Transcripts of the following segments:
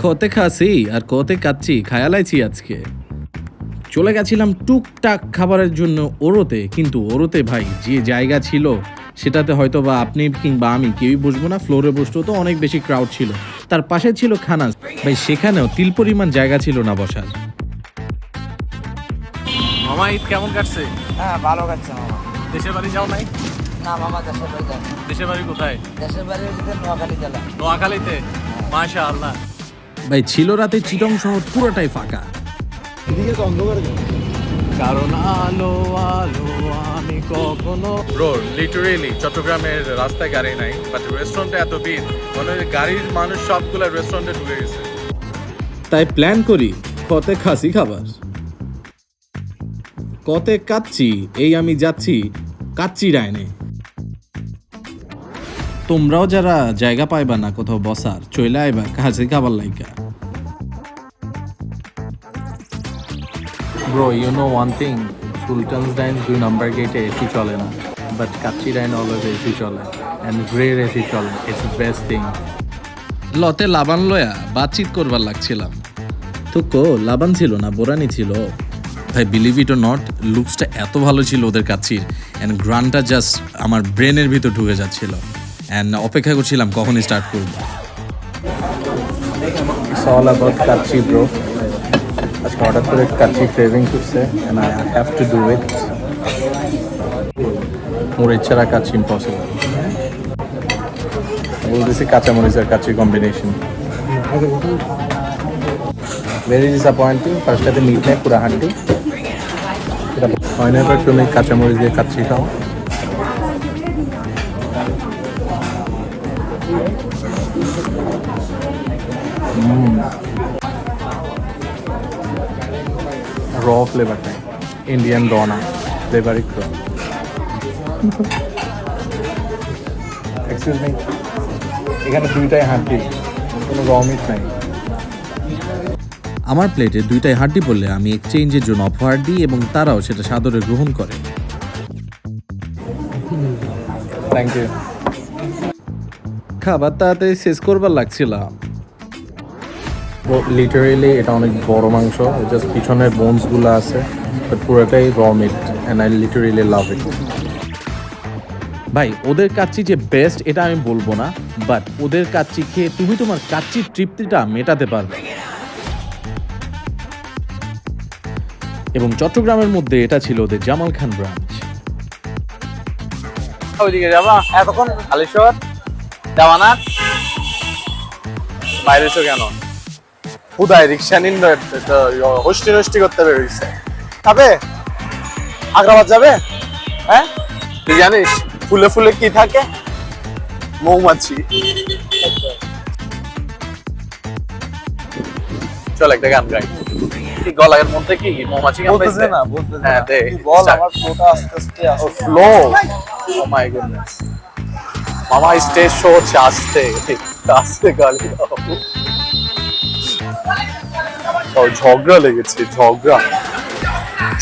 কতে খাসি আর কতে কাচ্চি খায়ালাইছি আজকে। চলে গেছিলাম টুকটাক খাবারের জন্য ওরোতে, কিন্তু ওরোতে ভাই যে জায়গা ছিল সেটাতে হয়তো বা আপনি কিংবা আমি কেউই বসবো না, ফ্লোরে বসতো, তো অনেক বেশি ক্রাউড ছিল। তার পাশে ছিল খানাস ভাই, সেখানেও তিল পরিমাণ জায়গা ছিল না বসার। মামা ঈদ কেমন কাটছে? হ্যাঁ ভালো কাটছে মামা। দেশের বাড়ি যাও নাই? না মামা দেশের বাড়ি যাই। দেশের বাড়ি কোথায়? দেশের বাড়ি হচ্ছে নোয়াখালী জেলা। নোয়াখালীতে? মাশাআল্লাহ। ভাই ছিল রাতে চিটং শহর পুরোটাই ফাঁকা। কারণ আলো আলো আমি কখনো ব্রো লিটারেলি চট্টগ্রামের রাস্তায় গাড়ি নাই, বাট রেস্টুরেন্টে এত ভিড়, মানে গাড়ির মানুষ সবগুলো রেস্টুরেন্টে ঢুকে গেছে। তাই প্ল্যান করি কতে খাসি খাবার, কতে কাচ্চি। এই আমি যাচ্ছি কাচ্চি ডাইনে। তোমরাও যারা জায়গা পাইবা না কোথাও বসার, চলে আইবা খাসি খাবার লাইকা। Bro you know one thing, Sultan's Dine 2 number গেটে এসি চলে না, but Kacchi Dine always AC চলে, অ্যান্ড গ্রেড এসি চলে। It's best thing. লতে লাবান লয়া বাতচিত করবার লাগছিলাম, তো লাবান ছিল না, বোরানি ছিল। ভাই বিলিভ ইট অর নট, লুকসটা এত ভালো ছিল ওদের কাচ্চির, অ্যান্ড গ্রানটা জাস্ট আমার ব্রেনের ভিতর ঢুকে যাচ্ছিল, অ্যান্ড অপেক্ষা করছিলাম কখন স্টার্ট করব। It's all about kacchi bro. আজকে হঠাৎ করে কাচ্চি ক্রেভিং করছে, and I have to do it. ওর ইচ্ছারা কাচ্চি ইম্পসিবল। বলতেছি কাঁচামরিচ আর কাচ্চি কম্বিনেশন ভেরি ডিসঅ্যাপয়েন্টিং। ফার্স্টটাতে মিট নেয় পুরো হাড্ডি, এটা হয় না। এবার তুমি কাঁচামরিচ দিয়ে কাচ্চি খাও। র ফ্লেভারটা ইন্ডিয়ান র না, ফ্লেভারিক র। এক্সকিউজ মি, এখানে দুইটাই হাড্ডি, কোনো র মিট নাই। আমার প্লেটে দুইটাই হাড্ডি পড়লে আমি এক্সচেঞ্জের জন্য অফার দিই, এবং তারাও সেটা সাদরে গ্রহণ করে। Thank you. খাবার তাড়াতাড়ি শেষ করবার লাগছিলাম। লিটারেলি এটা অনেক বড় মাংস, জাস্ট পিছনের বোনসগুলো আছে, বাট পুরোটাই র মিট, অ্যান্ড আই লিটারেলি লাভ ইট। ভাই ওদের কাচ্চি যে বেস্ট এটা আমি বলবো না, বাট ওদের কাচ্চি খেয়ে তুমি তোমার কাচ্চির তৃপ্তিটা মেটাতে পারবে। এবং চট্টগ্রামের মধ্যে এটা ছিল ওদের জামাল খান ব্রাঞ্চ। ওইদিকে যাবা এতক্ষণ? হালিশহর যাবা না? বাইরেছো কেন? খুদাই রিক্সা নিন, হোস্টি নষ্টি করতে বেরোইছে। যাবে আগ্রাবাদ যাবে? হ্যাঁ তুই জানিস ফুলে ফুলে কি থাকে? মৌমাছি। চল একটা গান গাই। কি গলার মধ্যে কি মৌমাছি কামড়াইছে? না বলতে হ্যাঁ দে বল, আমার ফ্লোটা আস্তে আস্তে আসে। ফ্লো। Oh my goodness. মামা স্টেজ শো হচ্ছে আস্তে আস্তে গালি দাও। ও ঝগড়া লেগেছে,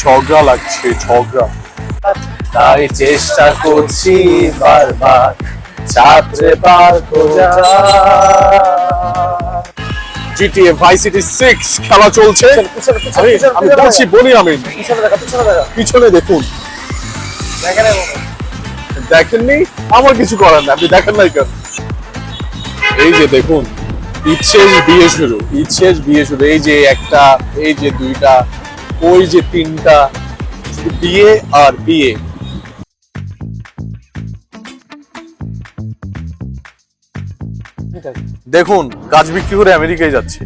ঝগড়া লাগছে, ঝগড়া। তাই চেষ্টা করছি বারবার ছাত্রে পার খোঁজা। GTA Vice City 6 খেলা চলছে। আমি বলছি বলি আমি পিছনে দেখুন। দেখেননি? আমার কিছু করার না, আপনি দেখেন নাই কেন? এই যে দেখুন, ইচ্ছে বিয়ে শুরু, এই যে একটা, এই যে দুইটা, ওই যে তিনটা, বিয়ে আর বিয়ে। দেখুন গাছ বিক্রি করে আমেরিকায় যাচ্ছে।